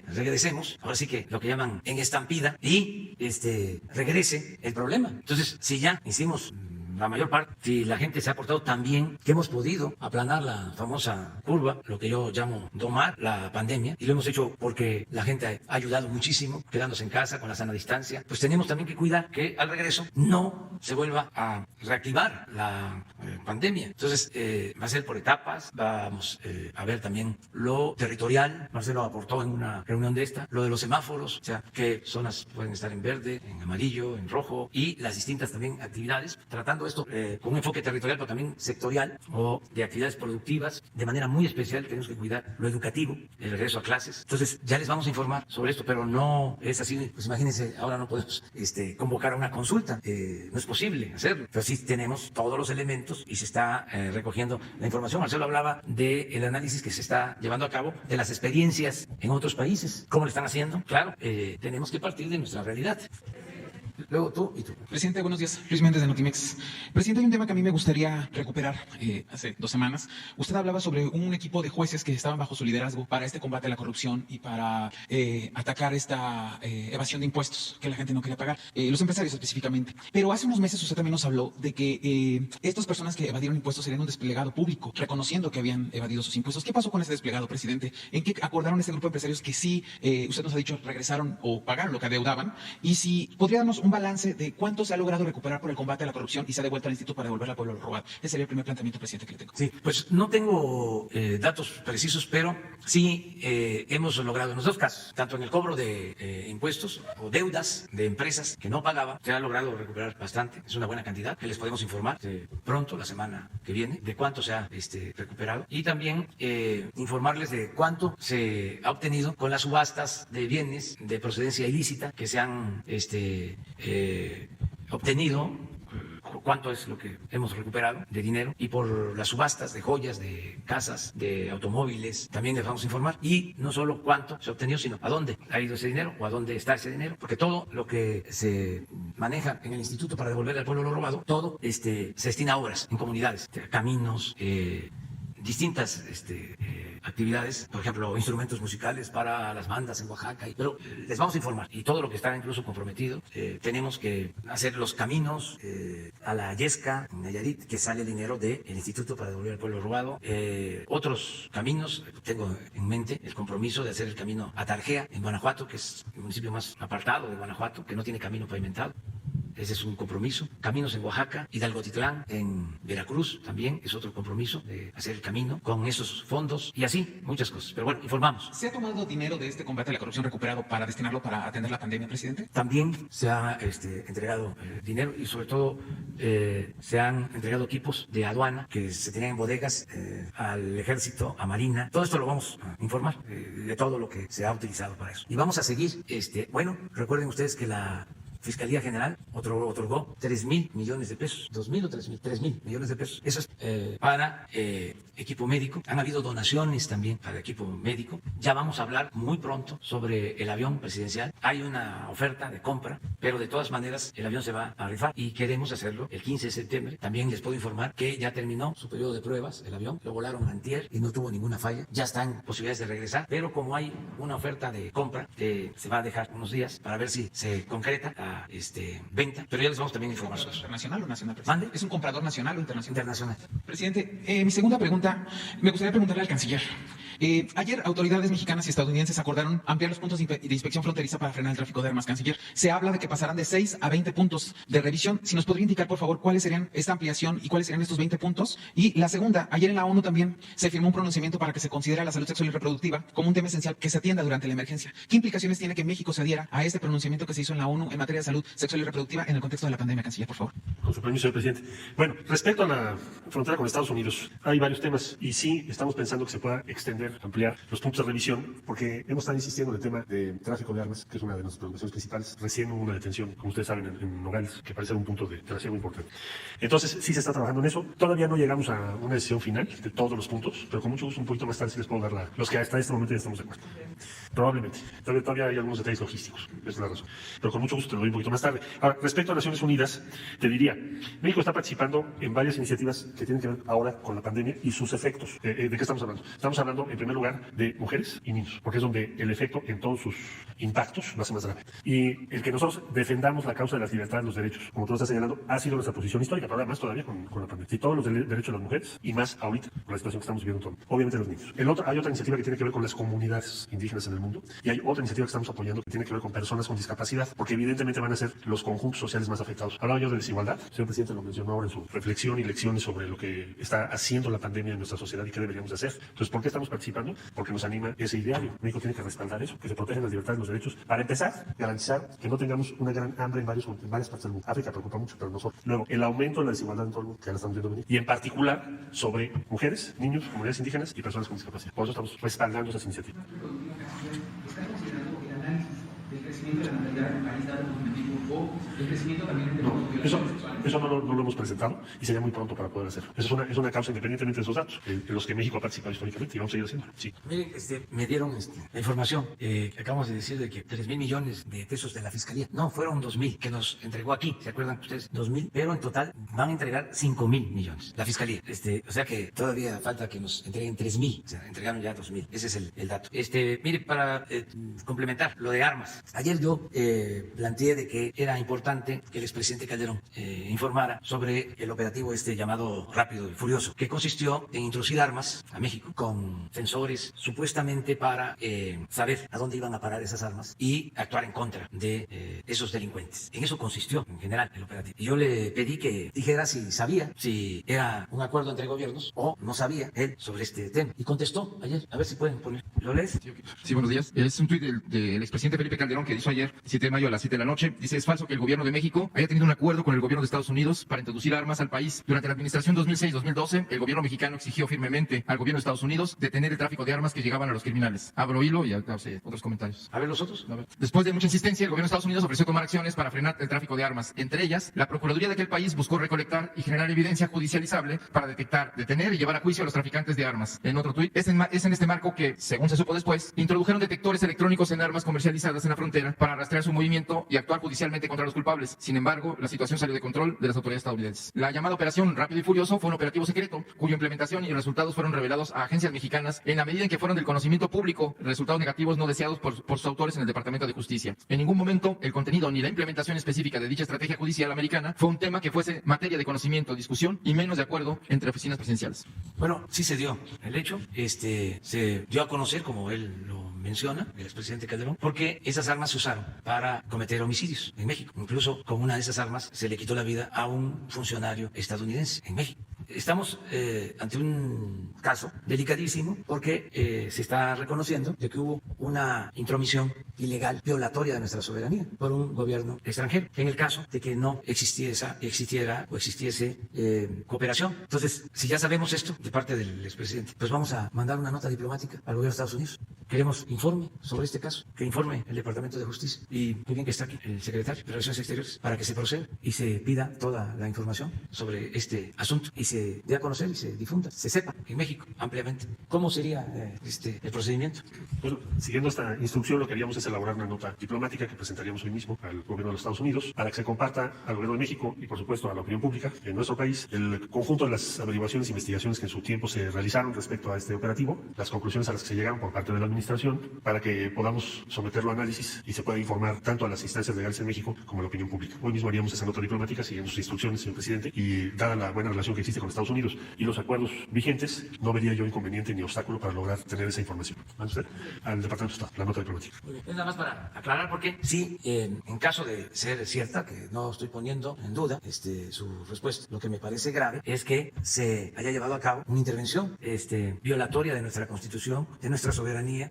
regresemos, ahora sí que lo que llaman en estampida, y regrese el problema. Entonces, si ya hicimos la mayor parte, si la gente se ha portado tan bien que hemos podido aplanar la famosa curva, lo que yo llamo domar la pandemia, y lo hemos hecho porque la gente ha ayudado muchísimo, quedándose en casa con la sana distancia, pues tenemos también que cuidar que al regreso no se vuelva a reactivar la pandemia. Entonces, va a ser por etapas, vamos a ver también lo territorial. Marcelo aportó en una reunión de lo de los semáforos, o sea, qué zonas pueden estar en verde, en amarillo, en rojo, y las distintas también actividades, tratando esto con un enfoque territorial, pero también sectorial, o de actividades productivas. De manera muy especial tenemos que cuidar lo educativo, el regreso a clases. Entonces ya les vamos a informar sobre esto, pero no es así. Pues imagínense, ahora no podemos convocar a una consulta, no es posible hacerlo, pero sí tenemos todos los elementos y se está recogiendo la información. Marcelo hablaba del análisis que se está llevando a cabo de las experiencias en otros países, cómo lo están haciendo. Claro, tenemos que partir de nuestra realidad. Luego tú y tú. Presidente, buenos días. Luis Méndez de Notimex. Presidente, hay un tema que a mí me gustaría recuperar. Hace 2 semanas, usted hablaba sobre un equipo de jueces que estaban bajo su liderazgo para este combate a la corrupción y para atacar esta evasión de impuestos que la gente no quería pagar, los empresarios específicamente. Pero hace unos meses usted también nos habló de que estas personas que evadieron impuestos serían un desplegado público, reconociendo que habían evadido sus impuestos. ¿Qué pasó con ese desplegado, presidente? ¿En qué acordaron este grupo de empresarios que sí, usted nos ha dicho, regresaron o pagaron lo que adeudaban? Y si podría darnos un balance de cuánto se ha logrado recuperar por el combate a la corrupción y se ha devuelto al instituto para devolver al pueblo lo robado. Ese sería el primer planteamiento, presidente, que le tengo. Sí, pues no tengo datos precisos, pero sí hemos logrado en los dos casos, tanto en el cobro de impuestos o deudas de empresas que no pagaban, se ha logrado recuperar bastante. Es una buena cantidad que les podemos informar pronto, la semana que viene, de cuánto se ha recuperado, y también informarles de cuánto se ha obtenido con las subastas de bienes de procedencia ilícita que se han obtenido, cuánto es lo que hemos recuperado de dinero, y por las subastas de joyas, de casas, de automóviles, también les vamos a informar, y no solo cuánto se ha obtenido, sino a dónde ha ido ese dinero o a dónde está ese dinero, porque todo lo que se maneja en el instituto para devolver al pueblo lo robado, todo se destina a obras en comunidades, caminos, distintas actividades, por ejemplo, instrumentos musicales para las bandas en Oaxaca, pero les vamos a informar, y todo lo que está incluso comprometido. Tenemos que hacer los caminos a la Yesca, en Nayarit, que sale dinero del Instituto para devolver al pueblo robado. Otros caminos, tengo en mente el compromiso de hacer el camino a Tarjea, en Guanajuato, que es el municipio más apartado de Guanajuato, que no tiene camino pavimentado. ese es un compromiso. Caminos en Oaxaca, Hidalgo-Titlán, en Veracruz también es otro compromiso de hacer el camino con esos fondos y así muchas cosas. Pero bueno, informamos. ¿Se ha tomado dinero de este combate a la corrupción recuperado para destinarlo para atender la pandemia, presidente? También se ha entregado dinero y sobre todo se han entregado equipos de aduana que se tenían en bodegas al Ejército, a Marina. Todo esto lo vamos a informar de todo lo que se ha utilizado para eso. Y vamos a seguir, bueno, recuerden ustedes que la Fiscalía General otorgó 3,000 millones de pesos, 2,000 o 3,000, 3,000 millones de pesos. Eso es para equipo médico. Han habido donaciones también para equipo médico. Ya vamos a hablar muy pronto sobre el avión presidencial. Hay una oferta de compra, pero de todas maneras el avión se va a rifar y queremos hacerlo el 15 de septiembre. También les puedo informar que ya terminó su periodo de pruebas el avión. Lo volaron antier y no tuvo ninguna falla. Ya están posibilidades de regresar, pero como hay una oferta de compra, se va a dejar unos días para ver si se concreta la venta, pero ya les vamos también a informar sobre eso. ¿Internacional o nacional, presidente? ¿Mande? ¿Es un comprador nacional o internacional? Internacional. Presidente, mi segunda pregunta, me gustaría preguntarle al canciller. Ayer autoridades mexicanas y estadounidenses acordaron ampliar los puntos de inspección fronteriza para frenar el tráfico de armas, canciller. Se habla de que pasarán de 6 a 20 puntos de revisión. Si nos podría indicar, por favor, cuáles serían esta ampliación y cuáles serían estos 20 puntos. Y la segunda, ayer en la ONU también se firmó un pronunciamiento para que se considere la salud sexual y reproductiva como un tema esencial que se atienda durante la emergencia. ¿Qué implicaciones tiene que México se adhiera a este pronunciamiento que se hizo en la ONU en materia de salud sexual y reproductiva en el contexto de la pandemia, canciller, por favor? Con su permiso, señor presidente. Bueno, respecto a la frontera con Estados Unidos, hay varios temas y sí estamos pensando que se pueda extender, ampliar los puntos de revisión, porque hemos estado insistiendo en el tema de tráfico de armas, que es una de nuestras preocupaciones principales. Recién hubo una detención, como ustedes saben, en Nogales, que parece ser un punto de trasiego muy importante. Entonces, sí se está trabajando en eso. Todavía no llegamos a una decisión final de todos los puntos, pero con mucho gusto un poquito más tarde sí les puedo dar los que hasta este momento ya estamos de acuerdo. Probablemente. Todavía hay algunos detalles logísticos, esa es la razón. Pero con mucho gusto te lo doy un poquito más tarde. Ahora, respecto a Naciones Unidas, te diría, México está participando en varias iniciativas que tienen que ver ahora con la pandemia y sus efectos. ¿De qué estamos hablando? Estamos hablando, en primer lugar, de mujeres y niños, porque es donde el efecto en todos sus impactos lo hace más grave. Y el que nosotros defendamos la causa de las libertades, los derechos, como tú lo estás señalando, ha sido nuestra posición histórica, pero además todavía con la pandemia. Y todos los derechos de las mujeres, y más ahorita, con la situación que estamos viviendo todo. Obviamente los niños. Hay otra iniciativa que tiene que ver con las comunidades indígenas en el mundo, y hay otra iniciativa que estamos apoyando que tiene que ver con personas con discapacidad, porque evidentemente van a ser los conjuntos sociales más afectados. Hablaba yo de desigualdad, el señor presidente lo mencionó ahora en su reflexión y lecciones sobre lo que está haciendo la pandemia en nuestra sociedad y qué deberíamos hacer. Entonces, ¿por qué estamos participando? Porque nos anima ese ideario. México tiene que respaldar eso, que se protejan las libertades y los derechos. Para empezar, garantizar que no tengamos una gran hambre en varias partes del mundo. África preocupa mucho, pero nosotros. Luego, el aumento de la desigualdad en todo el mundo, que ya la estamos viendo venir. Y en particular, sobre mujeres, niños, comunidades indígenas y personas con discapacidad. Por eso estamos respaldando esas iniciativas. ¿Está considerando el análisis del crecimiento de la natalidad del país dado por México o el crecimiento también de eso no lo hemos presentado y sería muy pronto para poder hacerlo. Eso es una causa independientemente de esos datos, en los que México ha participado históricamente y vamos a seguir haciéndolo. Sí. Miren, me dieron la información que acabamos de decir de que 3,000 millones de pesos de la Fiscalía. No, fueron 2,000 que nos entregó aquí. ¿Se acuerdan ustedes? 2,000, pero en total van a entregar 5,000 millones. La Fiscalía. O sea que todavía falta que nos entreguen 3,000. O sea, entregaron ya 2,000. Ese es el dato. Mire, para complementar lo de armas. Ayer yo planteé de que era importante que el expresidente Calderón informara sobre el operativo llamado Rápido y Furioso, que consistió en introducir armas a México con sensores supuestamente para saber a dónde iban a parar esas armas y actuar en contra de esos delincuentes. En eso consistió en general el operativo. Y yo le pedí que dijera si sabía, si era un acuerdo entre gobiernos o no sabía él sobre este tema. Y contestó ayer. A ver si pueden poner. ¿Lo lees? Sí, buenos días. Es un tuit del expresidente Felipe Calderón que hizo ayer, 7 de mayo a las 7 de la noche. Dice, es falso que el gobierno de México haya tenido un acuerdo con el gobierno de Estados Unidos para introducir armas al país. Durante la administración 2006-2012, el gobierno mexicano exigió firmemente al gobierno de Estados Unidos detener el tráfico de armas que llegaban a los criminales. Abro hilo y otros comentarios. A ver los otros. A ver. Después de mucha insistencia, el gobierno de Estados Unidos ofreció tomar acciones para frenar el tráfico de armas. Entre ellas, la Procuraduría de aquel país buscó recolectar y generar evidencia judicializable para detectar, detener y llevar a juicio a los traficantes de armas. En otro tuit, es en este marco que, según se supo después, introdujeron detectores electrónicos en armas comercializadas en la frontera para rastrear su movimiento y actuar judicialmente contra los culpables. Sin embargo, la situación salió de control de las autoridades estadounidenses. La llamada Operación Rápido y Furioso fue un operativo secreto, cuya implementación y resultados fueron revelados a agencias mexicanas en la medida en que fueron del conocimiento público resultados negativos no deseados por sus autores en el Departamento de Justicia. En ningún momento el contenido ni la implementación específica de dicha estrategia judicial americana fue un tema que fuese materia de conocimiento, discusión y menos de acuerdo entre oficinas presidenciales. Bueno, sí se dio el hecho. Se dio a conocer, como él lo menciona el expresidente Calderón, porque esas armas se usaron para cometer homicidios en México. Incluso con una de esas armas se le quitó la vida a un funcionario estadounidense en México. Estamos ante un caso delicadísimo porque se está reconociendo de que hubo una intromisión ilegal, violatoria de nuestra soberanía por un gobierno extranjero, en el caso de que no existiera o existiese cooperación. Entonces, si ya sabemos esto de parte del expresidente, pues vamos a mandar una nota diplomática al gobierno de Estados Unidos. Queremos informe sobre este caso, que informe el Departamento de Justicia. Y muy bien que está aquí el secretario de Relaciones Exteriores para que se proceda y se pida toda la información sobre este asunto y se dé a conocer y se difunda, se sepa en México ampliamente cómo sería el procedimiento. Bueno, siguiendo esta instrucción, lo que haríamos es elaborar una nota diplomática que presentaríamos hoy mismo al gobierno de los Estados Unidos para que se comparta al gobierno de México y, por supuesto, a la opinión pública en nuestro país el conjunto de las averiguaciones e investigaciones que en su tiempo se realizaron respecto a este operativo, las conclusiones a las que se llegaron por parte de la administración, para que podamos someterlo a análisis y se pueda informar tanto a las instancias legales en México como a la opinión pública. Hoy mismo haríamos esa nota diplomática siguiendo sus instrucciones, señor presidente, y dada la buena relación que existe con Estados Unidos y los acuerdos vigentes, no vería yo inconveniente ni obstáculo para lograr tener esa información. ¿Mande usted? Al Departamento de Estado, la nota diplomática. Muy bien. Es nada más para aclarar, porque sí, en caso de ser cierta, que no estoy poniendo en duda su respuesta, lo que me parece grave es que se haya llevado a cabo una intervención violatoria de nuestra Constitución, de nuestra soberanía,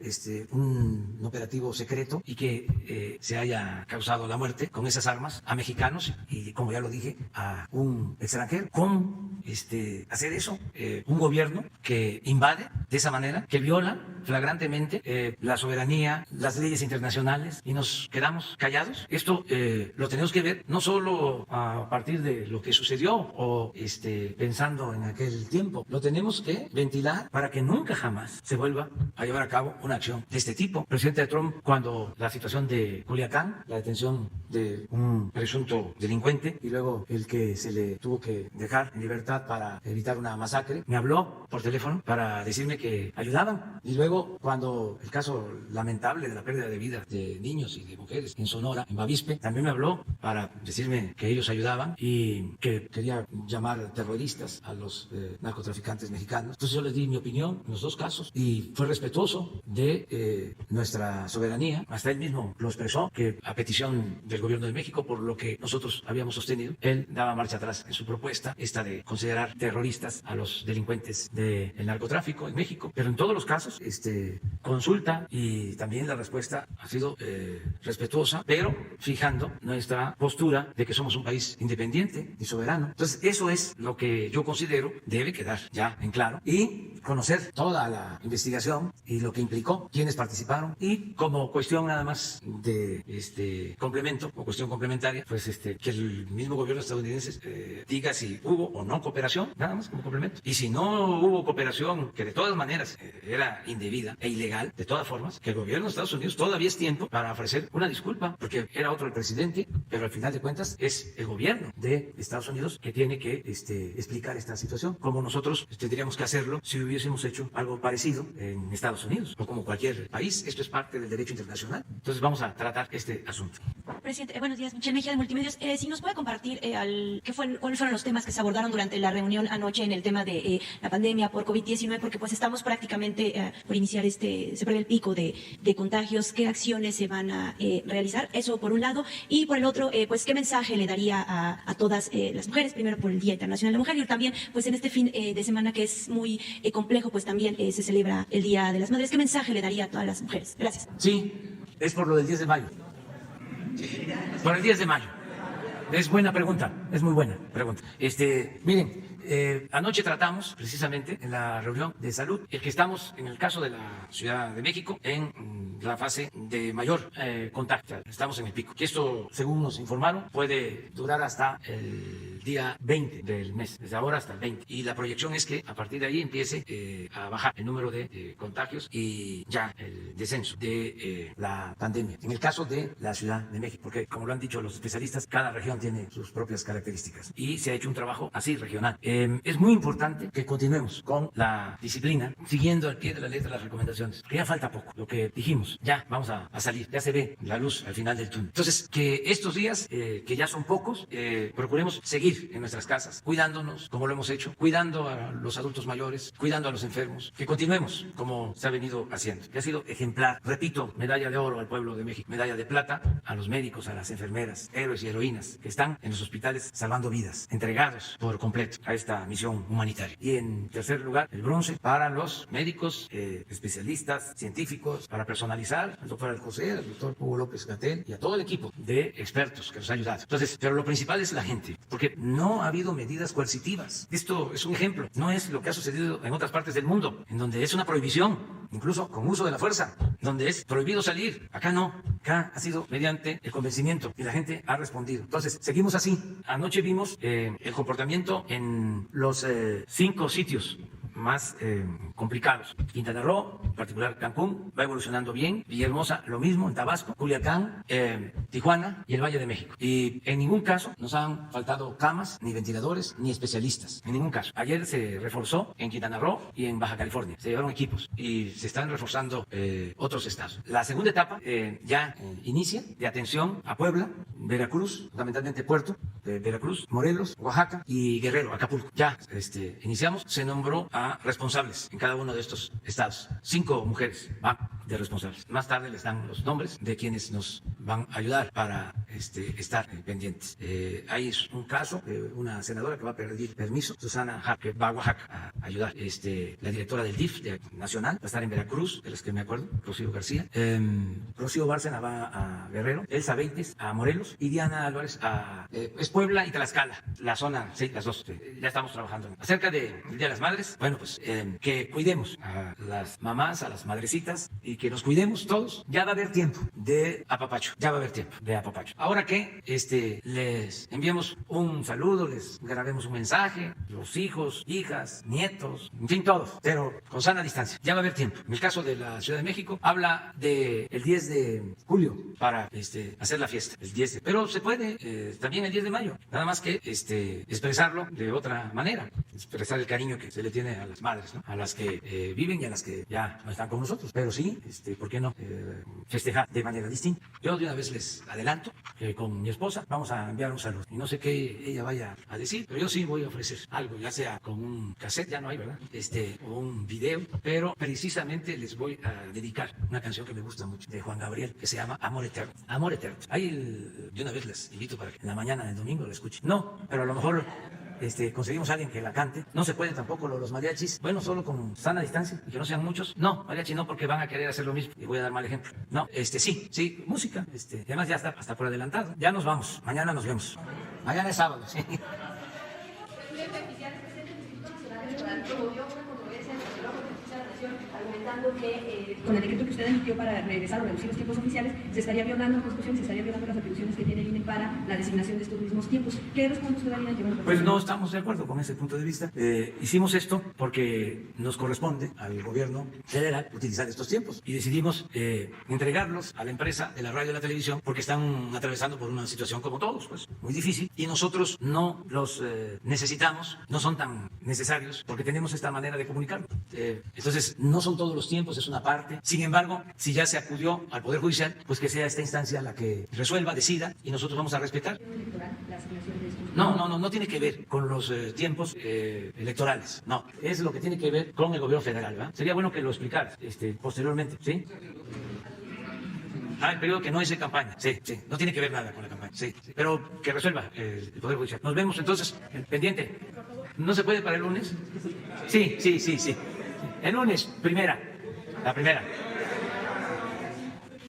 un operativo secreto, y que se haya causado la muerte con esas armas a mexicanos y, como ya lo dije, a un extranjero. ¿Cómo hacer eso? Un gobierno que invade de esa manera, que viola flagrantemente la soberanía, las leyes internacionales, y nos quedamos callados. Esto lo tenemos que ver no solo a partir de lo que sucedió o pensando en aquel tiempo, lo tenemos que ventilar para que nunca jamás se vuelva a llevar a cabo una acción de este tipo. El presidente Trump, cuando la situación de Culiacán, la detención de un presunto delincuente y luego el que se le tuvo que dejar en libertad para evitar una masacre, me habló por teléfono para decirme que ayudaban. Y luego, cuando el caso lamentable de la pérdida de vida de niños y de mujeres en Sonora, en Bavispe, también me habló para decirme que ellos ayudaban y que quería llamar terroristas a los narcotraficantes mexicanos. Entonces yo les di mi opinión en los dos casos y fue respetuoso de nuestra soberanía. Hasta él mismo lo expresó, que a petición del gobierno de México, por lo que nosotros habíamos sostenido, él daba marcha atrás en su propuesta, esta de considerar terroristas a los delincuentes del narcotráfico en México. Pero en todos los casos, consulta, y también la respuesta ha sido respetuosa, pero fijando nuestra postura de que somos un país independiente y soberano. Entonces, eso es lo que yo considero debe quedar ya en claro, y conocer toda la investigación y lo que implicó, quiénes participaron, y como cuestión nada más de complemento o cuestión complementaria, pues que el mismo gobierno estadounidense diga si hubo o no cooperación, nada más como complemento. Y si no hubo cooperación, que de todas maneras era indebida e ilegal, de todas formas, que el gobierno de Estados Unidos todavía es tiempo para ofrecer una disculpa, porque era otro el presidente, pero al final de cuentas es el gobierno de Estados Unidos que tiene que explicar esta situación, como nosotros tendríamos que hacerlo si hubiésemos hecho algo parecido en Estados Unidos o como cualquier país. Esto es parte del derecho internacional. Entonces vamos a tratar este asunto. Presidente, buenos días. Michelle Mejía de Multimedios. Si nos puede compartir cuáles fueron los temas que se abordaron durante la reunión anoche en el tema de la pandemia por COVID-19, porque pues estamos prácticamente por iniciar se prevé el pico de contagios. ¿Qué acciones se van a realizar? Eso por un lado. Y por el otro, pues qué mensaje le daría a todas las mujeres, primero por el Día Internacional de la Mujer, y también pues en este fin de semana que es muy complejo, pues también se celebra el Día de las Madres. ¿Qué mensaje le daría a todas las mujeres? Gracias. Sí, es por lo del 10 de mayo. Por el 10 de mayo. Es buena pregunta, es muy buena pregunta. Miren, anoche tratamos precisamente en la reunión de salud el que estamos en el caso de la Ciudad de México en la fase de mayor contacto. Estamos en el pico. Que esto, según nos informaron, puede durar hasta el día 20 del mes, desde ahora hasta el 20. Y la proyección es que a partir de ahí empiece a bajar el número de contagios y ya el descenso de la pandemia. En el caso de la Ciudad de México, porque como lo han dicho los especialistas, cada región tiene sus propias características y se ha hecho un trabajo así regional. es muy importante que continuemos con la disciplina, siguiendo al pie de la letra las recomendaciones, que ya falta poco, lo que dijimos, ya vamos a salir, ya se ve la luz al final del túnel. Entonces, que estos días, que ya son pocos, procuremos seguir en nuestras casas, cuidándonos, como lo hemos hecho, cuidando a los adultos mayores, cuidando a los enfermos, que continuemos como se ha venido haciendo, que ha sido ejemplar. Repito, medalla de oro al pueblo de México, medalla de plata a los médicos, a las enfermeras, héroes y heroínas que están en los hospitales salvando vidas, entregados por completo a esta misión humanitaria. Y en tercer lugar, el bronce para los médicos, especialistas, científicos, para personalizar al doctor Alcocer, al doctor Hugo López-Gatell y a todo el equipo de expertos que nos ha ayudado. Entonces, pero lo principal es la gente, porque no ha habido medidas coercitivas. Esto es un ejemplo, no es lo que ha sucedido en otras partes del mundo, en donde es una prohibición, incluso con uso de la fuerza, donde es prohibido salir. Acá no, acá ha sido mediante el convencimiento y la gente ha respondido. Entonces, seguimos así. Anoche vimos el comportamiento en los 5 sitios más complicados. Quintana Roo, en particular Cancún, va evolucionando bien. Villahermosa, lo mismo, en Tabasco, Culiacán, Tijuana y el Valle de México. Y en ningún caso nos han faltado camas, ni ventiladores, ni especialistas. En ningún caso. Ayer se reforzó en Quintana Roo y en Baja California. Se llevaron equipos y se están reforzando otros estados. La segunda etapa ya inicia de atención a Puebla, Veracruz, fundamentalmente Puerto de Veracruz, Morelos, Oaxaca y Guerrero, Acapulco. Ya iniciamos. Se nombró a responsables en cada uno de estos estados. 5 mujeres van de responsables. Más tarde les dan los nombres de quienes nos van a ayudar para estar pendientes. Hay un caso de una senadora que va a pedir permiso, Susana Hart, que va a Oaxaca a ayudar. La directora del DIF nacional va a estar en Veracruz, de las que me acuerdo, Rocío García. Rocío Bárcena va a Guerrero, Elsa Beites a Morelos y Diana Álvarez a Puebla y Tlaxcala, la zona, sí, las dos. Ya estamos trabajando. Acerca del Día de las Madres, bueno, pues que cuidemos a las mamás, a las madrecitas y que nos cuidemos todos. Ya va a haber tiempo de apapacho, ya va a haber tiempo de apapacho. Ahora que les enviemos un saludo, les grabemos un mensaje, los hijos, hijas, nietos, en fin, todos, pero con sana distancia. Ya va a haber tiempo. En el caso de la Ciudad de México, habla del 10 de julio para hacer la fiesta, el 10 de, pero se puede también el 10 de mayo, nada más que expresarlo de otra manera, expresar el cariño que se le tiene a las madres, ¿no? A las que viven y a las que ya no están con nosotros, pero sí, ¿por qué no festejar de manera distinta? Yo de una vez les adelanto que con mi esposa vamos a enviar un saludo y no sé qué ella vaya a decir, pero yo sí voy a ofrecer algo, ya sea con un cassette, ya no hay, ¿verdad? O un video, pero precisamente les voy a dedicar una canción que me gusta mucho de Juan Gabriel, que se llama Amor Eterno. Amor Eterno. Ahí de una vez les invito para que en la mañana del domingo la escuchen. No, pero a lo mejor conseguimos a alguien que la cante. No se pueden tampoco los mariachis, bueno, solo con sana distancia y que no sean muchos. No, mariachi no, porque van a querer hacer lo mismo y voy a dar mal ejemplo. No, sí, música. Además ya está hasta por adelantado. Ya nos vamos, mañana nos vemos. Mañana es sábado, sí. Argumentando que con el decreto que usted emitió para regresar o reducir los tiempos oficiales, se estaría violando la Constitución, se estaría violando las atribuciones que tiene el INE para la designación de estos mismos tiempos. ¿Qué responde usted, Alina? Pues no estamos de acuerdo con ese punto de vista. Hicimos esto porque nos corresponde al gobierno federal utilizar estos tiempos y decidimos entregarlos a la empresa de la radio y la televisión porque están atravesando por una situación como todos, pues muy difícil, y nosotros no los necesitamos, no son tan necesarios porque tenemos esta manera de comunicar. Entonces no son todos los tiempos, es una parte. Sin embargo, si ya se acudió al Poder Judicial, pues que sea esta instancia la que resuelva, decida, y nosotros vamos a respetar. No tiene que ver con los tiempos electorales, no, es lo que tiene que ver con el gobierno federal, ¿verdad? Sería bueno que lo explicara posteriormente, ¿sí? El periodo que no es de campaña, sí, no tiene que ver nada con la campaña, sí, pero que resuelva el Poder Judicial. Nos vemos entonces, pendiente. ¿No se puede para el lunes? Sí. El lunes, la primera.